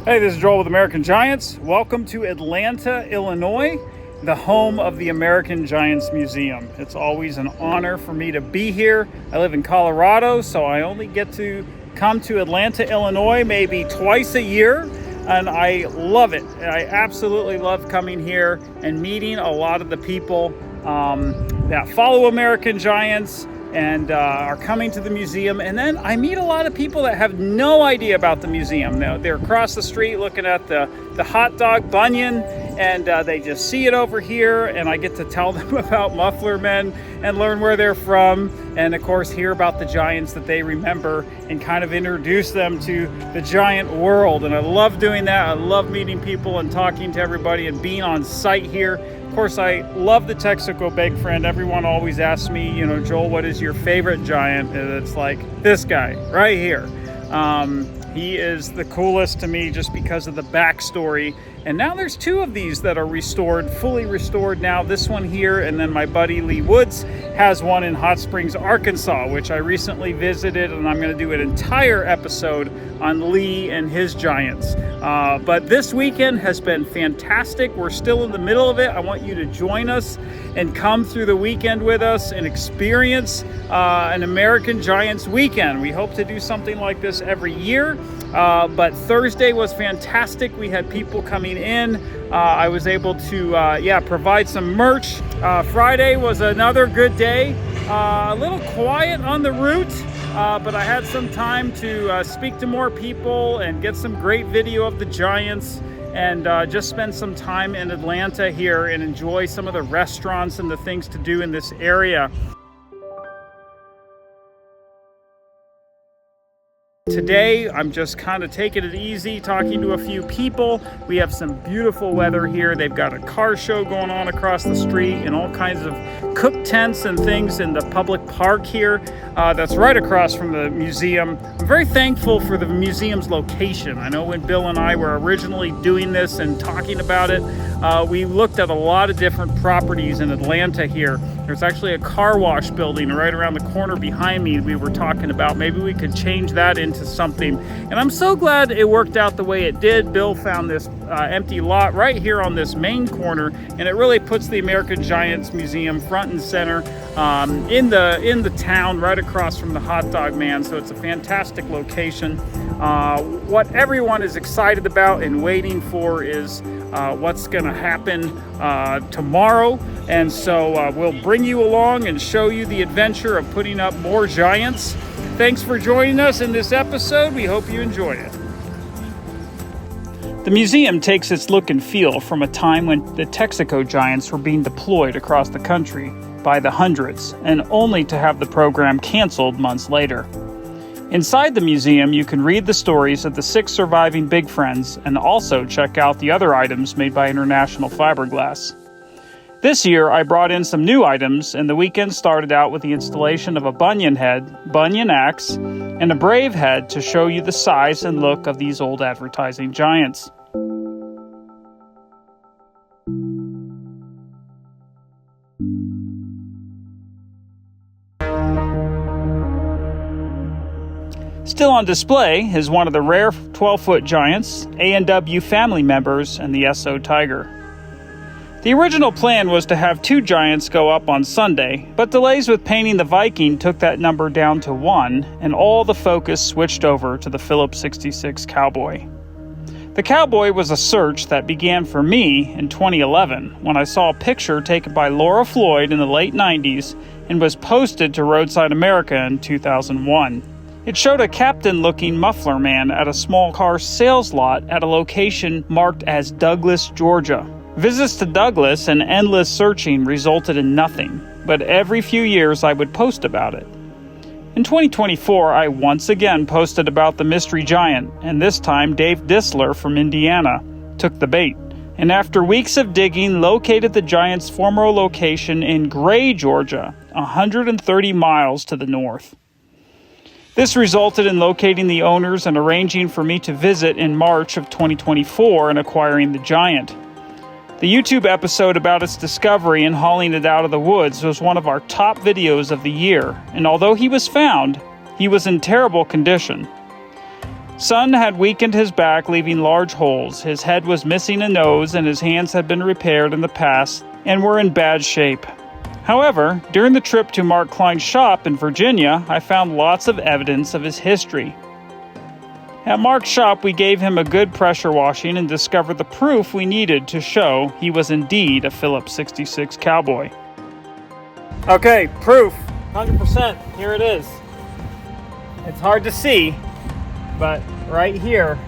Hey, this is Joel with American Giants. Welcome to Atlanta, Illinois, the home of the American Giants Museum. It's always an honor for me to be here. I live in Colorado, so I only get to come to Atlanta, Illinois, maybe twice a year, and I love it. I absolutely love coming here and meeting a lot of the people that follow American Giants and are coming to the museum. And then I meet a lot of people that have no idea about the museum. They're across the street looking at the hot dog Bunyan, and they just see it over here, and I get to tell them about Muffler Men and learn where they're from, and of course hear about the Giants that they remember and kind of introduce them to the Giant world. And I love doing that. I love meeting people and talking to everybody and being on site here. Of course, I love the Texaco Big Friend. Everyone always asks me, Joel, what is your favorite Giant? And it's like this guy right here. He is the coolest to me just because of the backstory. And now there's two of these that are restored, fully restored now. This one here, and then my buddy Lee Woods has one in Hot Springs, Arkansas, which I recently visited, and I'm going to do an entire episode on Lee and his Giants. But this weekend has been fantastic. We're still in the middle of it. I want you to join us and come through the weekend with us and experience an American Giants weekend. We hope to do something like this every year. But Thursday was fantastic. We had people coming in. I was able to provide some merch. Friday was another good day. A little quiet on the route, but I had some time to speak to more people and get some great video of the Giants, and just spend some time in Atlanta here and enjoy some of the restaurants and the things to do in this area. Today, I'm just kind of taking it easy, talking to a few people. We have some beautiful weather here. They've got a car show going on across the street and all kinds of cook tents and things in the public park here that's right across from the museum. I'm very thankful for the museum's location. I know when Bill and I were originally doing this and talking about it, we looked at a lot of different properties in Atlanta here. There's actually a car wash building right around the corner behind me we were talking about. Maybe we could change that into something. And I'm so glad it worked out the way it did. Bill found this empty lot right here on this main corner, and it really puts the American Giants Museum front and center in the town right across from the Hot Dog Man. So it's a fantastic location. What everyone is excited about and waiting for is what's going to happen tomorrow. And so we'll bring you along and show you the adventure of putting up more Giants. Thanks for joining us in this episode. We hope you enjoy it. The museum takes its look and feel from a time when the Texaco Giants were being deployed across the country by the hundreds, and only to have the program canceled months later. Inside the museum, you can read the stories of the 6 surviving Big Friends and also check out the other items made by International Fiberglass. This year, I brought in some new items, and the weekend started out with the installation of a Bunyan head, Bunyan axe, and a Brave head to show you the size and look of these old advertising giants. Still on display is one of the rare 12-foot giants, A&W family members, and the SO Tiger. The original plan was to have 2 giants go up on Sunday, but delays with painting the Viking took that number down to 1, and all the focus switched over to the Phillips 66 Cowboy. The Cowboy was a search that began for me in 2011 when I saw a picture taken by Laura Floyd in the late 90s and was posted to Roadside America in 2001. It showed a captain-looking muffler man at a small car sales lot at a location marked as Douglas, Georgia. Visits to Douglas and endless searching resulted in nothing, but every few years I would post about it. In 2024, I once again posted about the mystery giant, and this time Dave Disler from Indiana took the bait, and after weeks of digging, located the giant's former location in Gray, Georgia, 130 miles to the north. This resulted in locating the owners and arranging for me to visit in March of 2024 and acquiring the giant. The YouTube episode about its discovery and hauling it out of the woods was one of our top videos of the year, and although he was found, he was in terrible condition. Sun had weakened his back, leaving large holes. His head was missing a nose, and his hands had been repaired in the past and were in bad shape. However, during the trip to Mark Klein's shop in Virginia, I found lots of evidence of his history. At Mark's shop, we gave him a good pressure washing and discovered the proof we needed to show he was indeed a Phillips 66 Cowboy. Okay, proof, 100%, here it is. It's hard to see, but right here,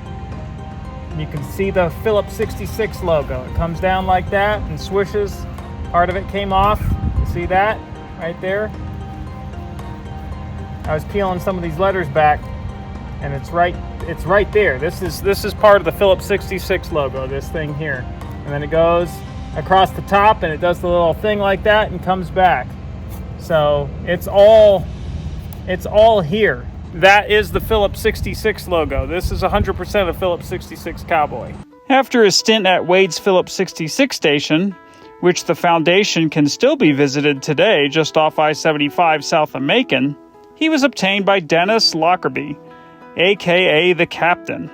you can see the Phillips 66 logo. It comes down like that and swishes. Part of it came off. You see that right there? I was peeling some of these letters back, and it's right there. This is part of the Phillips 66 logo, this thing here. And then it goes across the top, and it does the little thing like that and comes back. So it's all here. That is the Phillips 66 logo. This is 100% a Phillips 66 Cowboy. After his stint at Wade's Phillips 66 station, which the foundation can still be visited today just off I-75 south of Macon, he was obtained by Dennis Lockerbie, aka the Captain.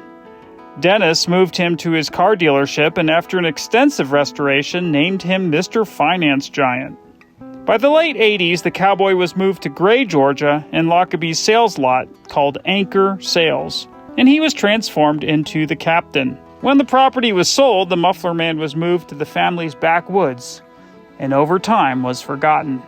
Dennis moved him to his car dealership and after an extensive restoration named him Mr. Finance Giant. By the late 80s, the Cowboy was moved to Gray, Georgia, in Lockerbie's sales lot called Anchor Sales, and he was transformed into the Captain. When the property was sold, the Muffler Man was moved to the family's backwoods, and over time was forgotten.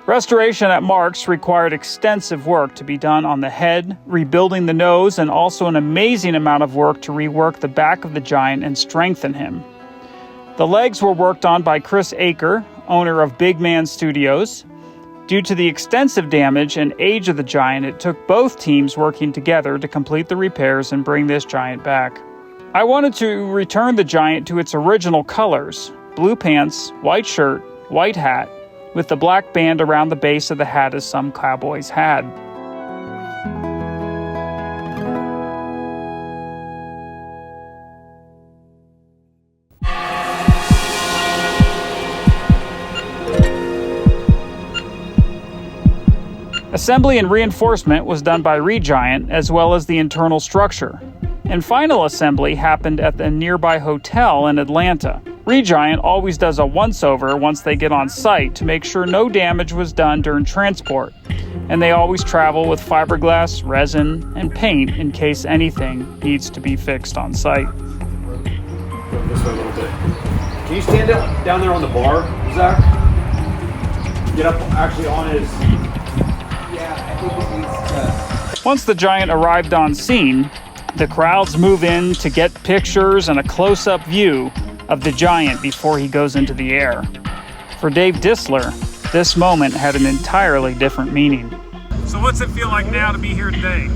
Restoration at Mark's required extensive work to be done on the head, rebuilding the nose, and also an amazing amount of work to rework the back of the Giant and strengthen him. The legs were worked on by Chris Aker, owner of Big Man Studios. Due to the extensive damage and age of the Giant, it took both teams working together to complete the repairs and bring this Giant back. I wanted to return the Giant to its original colors: blue pants, white shirt, white hat, with the black band around the base of the hat as some cowboys had. Assembly and reinforcement was done by Re-Giant, as well as the internal structure. And final assembly happened at the nearby hotel in Atlanta. Re-Giant always does a once-over once they get on site to make sure no damage was done during transport. And they always travel with fiberglass, resin, and paint in case anything needs to be fixed on site. Go this way a little bit. Can you stand down there on the bar, Zach? Get up actually on his... Once the Giant arrived on scene, the crowds move in to get pictures and a close-up view of the Giant before he goes into the air. For Dave Disler, this moment had an entirely different meaning. So what's it feel like now to be here today?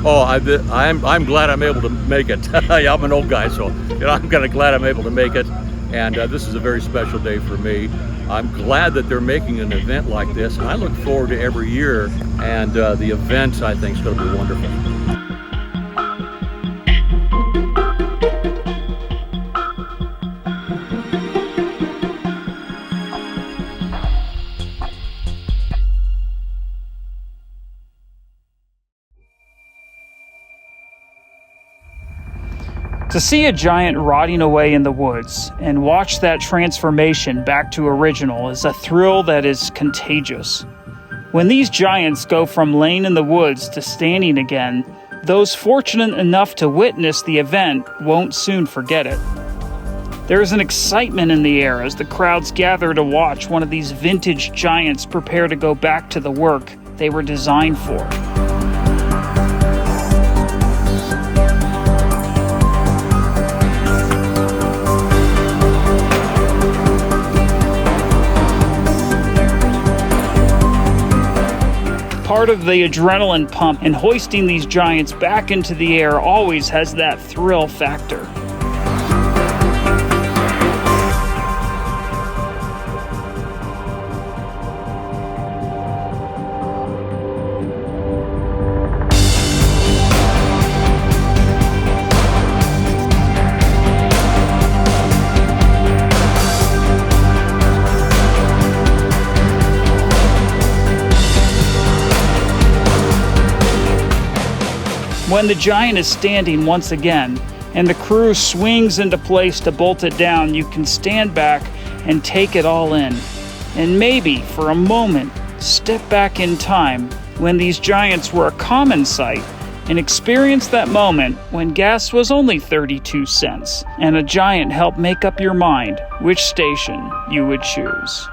Oh, I'm glad I'm able to make it. I'm an old guy, so I'm kind of glad I'm able to make it. And this is a very special day for me. I'm glad that they're making an event like this, and I look forward to every year. And the event, I think, is going to be wonderful. To see a Giant rotting away in the woods and watch that transformation back to original is a thrill that is contagious. When these Giants go from laying in the woods to standing again, those fortunate enough to witness the event won't soon forget it. There is an excitement in the air as the crowds gather to watch one of these vintage Giants prepare to go back to the work they were designed for. Part of the adrenaline pump in hoisting these Giants back into the air always has that thrill factor. When the giant is standing once again, and the crew swings into place to bolt it down, you can stand back and take it all in. And maybe, for a moment, step back in time when these giants were a common sight and experience that moment when gas was only 32 cents and a giant helped make up your mind which station you would choose.